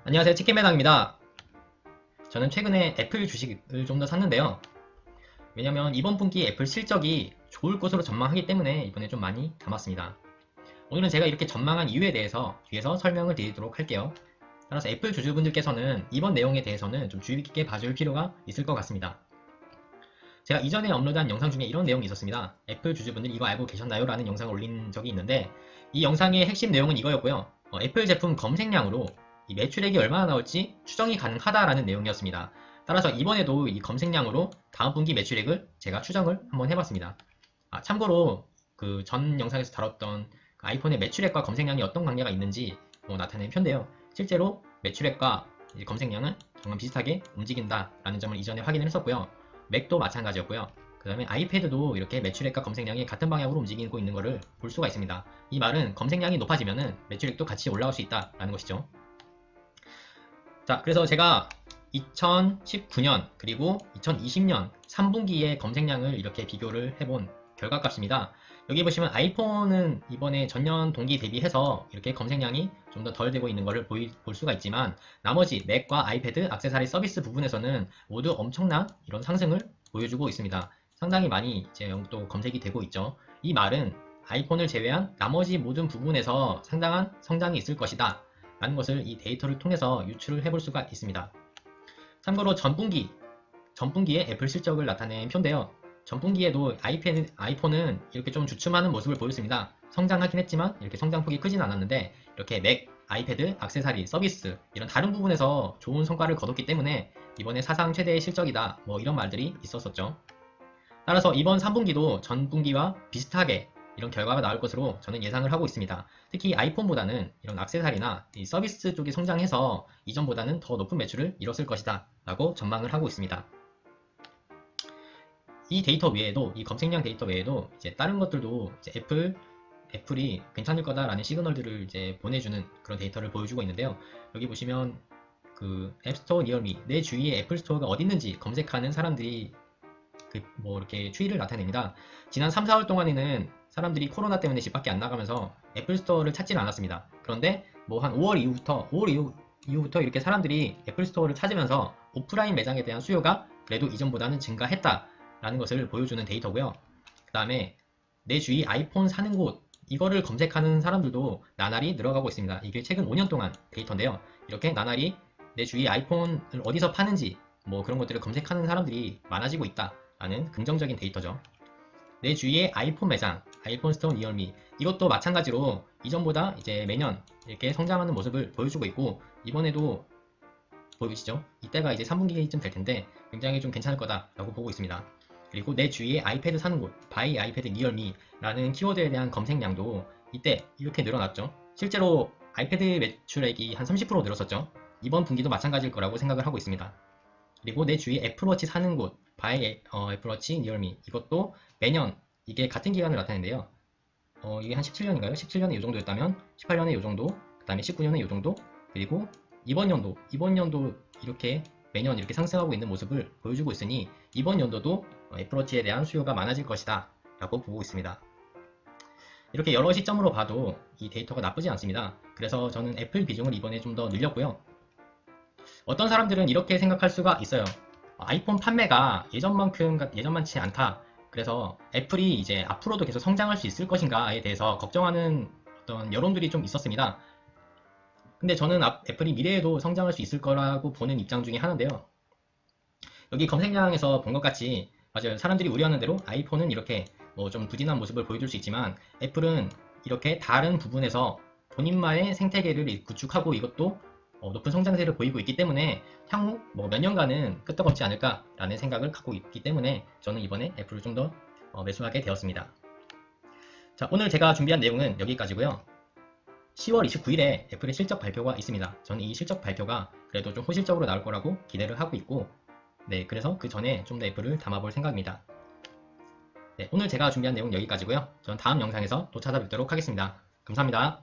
안녕하세요, 치킨매당입니다. 저는 최근에 애플 주식을 좀 더 샀는데요. 왜냐면 이번 분기 애플 실적이 좋을 것으로 전망하기 때문에 이번에 좀 많이 담았습니다. 오늘은 제가 이렇게 전망한 이유에 대해서 뒤에서 설명을 드리도록 할게요. 따라서 애플 주주분들께서는 이번 내용에 대해서는 좀 주의 깊게 봐줄 필요가 있을 것 같습니다. 제가 이전에 업로드한 영상 중에 이런 내용이 있었습니다. 애플 주주분들 이거 알고 계셨나요? 라는 영상을 올린 적이 있는데 이 영상의 핵심 내용은 이거였고요. 애플 제품 검색량으로 이 매출액이 얼마나 나올지 추정이 가능하다라는 내용이었습니다. 따라서 이번에도 이 검색량으로 다음 분기 매출액을 제가 추정을 한번 해봤습니다. 참고로 그 전 영상에서 다뤘던 그 아이폰의 매출액과 검색량이 어떤 관계가 있는지 나타낸 표인데요. 실제로 매출액과 검색량은 정말 비슷하게 움직인다라는 점을 이전에 확인을 했었고요. 맥도 마찬가지였고요. 그 다음에 아이패드도 이렇게 매출액과 검색량이 같은 방향으로 움직이고 있는 것을 볼 수가 있습니다. 이 말은 검색량이 높아지면은 매출액도 같이 올라올 수 있다라는 것이죠. 자, 그래서 제가 2019년 그리고 2020년 3분기의 검색량을 이렇게 비교를 해본 결과값입니다. 여기 보시면 아이폰은 이번에 전년 동기 대비해서 이렇게 검색량이 좀 더 덜 되고 있는 것을 볼 수가 있지만 나머지 맥과 아이패드, 액세서리 서비스 부분에서는 모두 엄청난 이런 상승을 보여주고 있습니다. 상당히 많이 이제 또 검색이 되고 있죠. 이 말은 아이폰을 제외한 나머지 모든 부분에서 상당한 성장이 있을 것이다 라는 것을 이 데이터를 통해서 유출을 해볼 수가 있습니다. 참고로 전분기에 애플 실적을 나타낸 표인데요. 전분기에도 아이폰은 이렇게 좀 주춤하는 모습을 보였습니다. 성장하긴 했지만 이렇게 성장폭이 크진 않았는데 이렇게 맥, 아이패드, 액세서리, 서비스 이런 다른 부분에서 좋은 성과를 거뒀기 때문에 이번에 사상 최대의 실적이다 이런 말들이 있었었죠. 따라서 이번 3분기도 전분기와 비슷하게 이런 결과가 나올 것으로 저는 예상을 하고 있습니다. 특히 아이폰보다는 이런 액세서리나 서비스 쪽이 성장해서 이전보다는 더 높은 매출을 이뤘을 것이다 라고 전망을 하고 있습니다. 이 데이터 외에도 이 검색량 데이터 외에도 이제 다른 것들도 이제 애플이 괜찮을 거다라는 시그널들을 이제 보내주는 그런 데이터를 보여주고 있는데요. 여기 보시면 그 앱스토어 니어미 내 주위에 애플 스토어가 어디 있는지 검색하는 사람들이 이렇게 추이를 나타냅니다. 지난 3, 4월 동안에는 사람들이 코로나 때문에 집 밖에 안 나가면서 애플 스토어를 찾지를 않았습니다. 그런데 한 5월 이후부터 이렇게 사람들이 애플 스토어를 찾으면서 오프라인 매장에 대한 수요가 그래도 이전보다는 증가했다라는 것을 보여주는 데이터고요. 그 다음에 내 주위 아이폰 사는 곳 이거를 검색하는 사람들도 나날이 늘어가고 있습니다. 이게 최근 5년 동안 데이터인데요. 이렇게 나날이 내 주위 아이폰을 어디서 파는지 그런 것들을 검색하는 사람들이 많아지고 있다라는 긍정적인 데이터죠. 내 주위에 아이폰 매장, 아이폰 스토어 니얼미 이것도 마찬가지로 이전보다 이제 매년 이렇게 성장하는 모습을 보여주고 있고 이번에도 보이시죠? 이때가 이제 3분기쯤 될 텐데 굉장히 좀 괜찮을 거다라고 보고 있습니다. 그리고 내 주위에 아이패드 사는 곳, 바이 아이패드 니얼미라는 키워드에 대한 검색량도 이때 이렇게 늘어났죠. 실제로 아이패드 매출액이 한 30% 늘었었죠. 이번 분기도 마찬가지일 거라고 생각을 하고 있습니다. 그리고 내 주위에 애플워치 사는 곳, 바이 애플워치 니얼미 이것도 매년 이게 같은 기간을 나타내는데요. 이게 한 17년인가요? 17년에 이 정도였다면 18년에 이 정도, 그 다음에 19년에 이 정도, 그리고 이번 연도 이렇게 매년 이렇게 상승하고 있는 모습을 보여주고 있으니 이번 연도도 애플워치에 대한 수요가 많아질 것이다 라고 보고 있습니다. 이렇게 여러 시점으로 봐도 이 데이터가 나쁘지 않습니다. 그래서 저는 애플 비중을 이번에 좀 더 늘렸고요. 어떤 사람들은 이렇게 생각할 수가 있어요. 아이폰 판매가 예전만치 않다. 그래서 애플이 이제 앞으로도 계속 성장할 수 있을 것인가에 대해서 걱정하는 어떤 여론들이 좀 있었습니다. 근데 저는 애플이 미래에도 성장할 수 있을 거라고 보는 입장 중에 하나인데요. 여기 검색량에서 본 것 같이 맞아요. 사람들이 우려하는 대로 아이폰은 이렇게 좀 부진한 모습을 보여줄 수 있지만 애플은 이렇게 다른 부분에서 본인만의 생태계를 구축하고 이것도 높은 성장세를 보이고 있기 때문에 향후 몇 년간은 끄떡없지 않을까라는 생각을 갖고 있기 때문에 저는 이번에 애플을 좀 더 매수하게 되었습니다. 자, 오늘 제가 준비한 내용은 여기까지고요. 10월 29일에 애플의 실적 발표가 있습니다. 저는 이 실적 발표가 그래도 좀 호실적으로 나올 거라고 기대를 하고 있고 네, 그래서 그 전에 좀 더 애플을 담아볼 생각입니다. 네, 오늘 제가 준비한 내용 여기까지고요. 저는 다음 영상에서 또 찾아뵙도록 하겠습니다. 감사합니다.